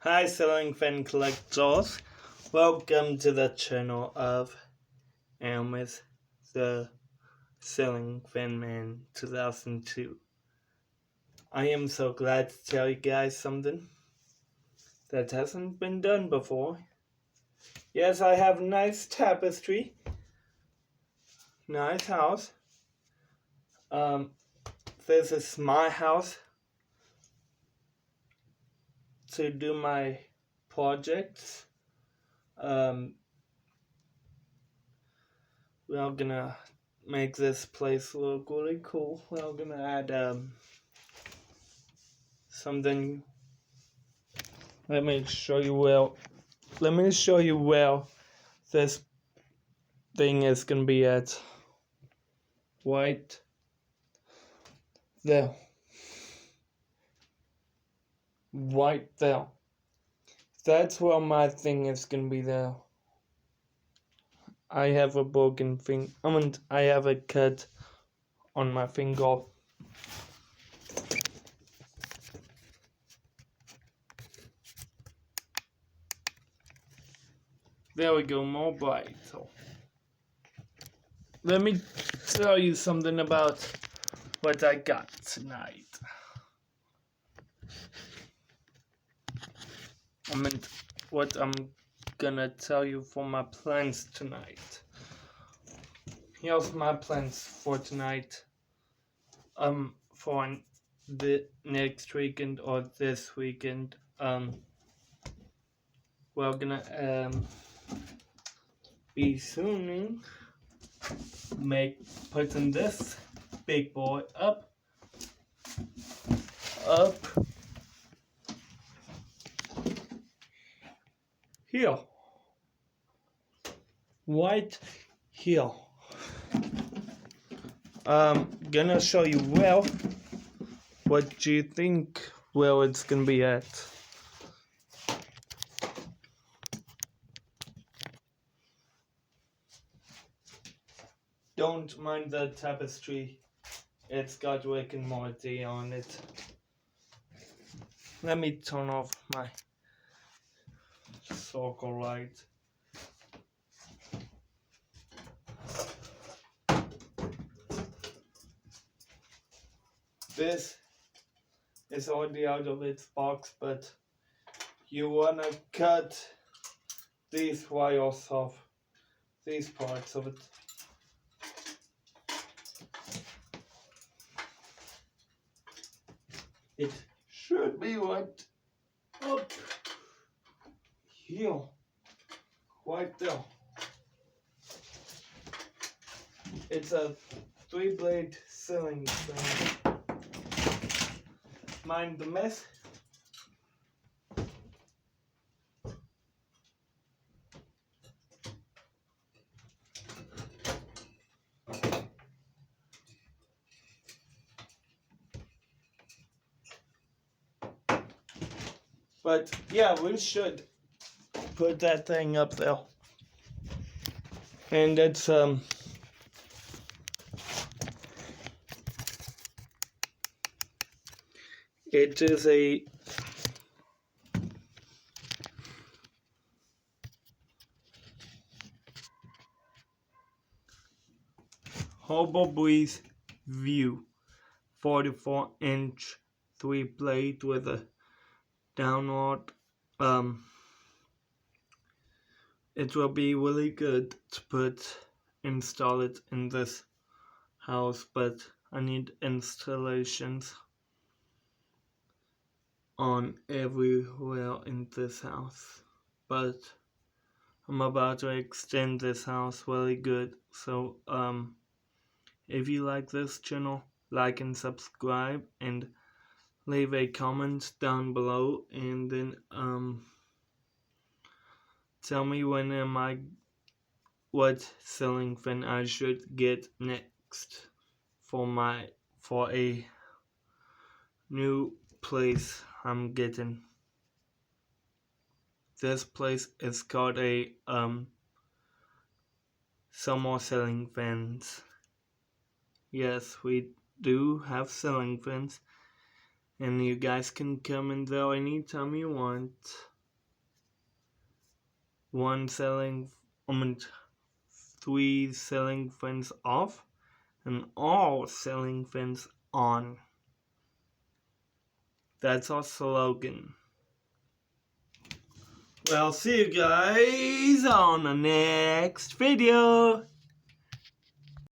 Hi, Selling Fan Collectors. Welcome to the channel of Arimus, the Selling Fan Man 2002. I am so glad to tell you guys something that hasn't been done before. Yes, I have a nice tapestry, nice house. This is my house to do my projects. We're gonna make this place look really cool. We're gonna add something. Let me show you where this thing is gonna be at. Right there. Right there. That's where my thing is gonna be there. I have a broken finger. I have a cut on my finger. There we go, more bright. So, let me tell you something about what I got tonight. What I'm gonna tell you for my plans tonight. Here's my plans for tonight. For the next weekend or this weekend. We're gonna be soon putting this big boy up here, right here. Gonna show you what do you think where it's gonna be at. Don't mind the tapestry, it's got Rick and Morty on it. Let me turn off my circle light. This is already out of its box, but you wanna cut these wires off, these parts of it. It should be right up here, right there. It's a 3-blade ceiling fan. Mind the mess. But yeah, we should put that thing up there. And it's it is a Hobo Breeze View 44-inch 3-blade with a downward. It will be really good to install it in this house, but I need installations on everywhere in this house. But I'm about to extend this house really good, so if you like this channel, like and subscribe and leave a comment down below, and then tell me what ceiling fan I should get next for a new place I'm getting. This place is called a summer ceiling fans. Yes, we do have ceiling fans, And you guys can comment though anytime you want. Three ceiling fans off and all ceiling fans on. That's our slogan. Well, see you guys on the next video.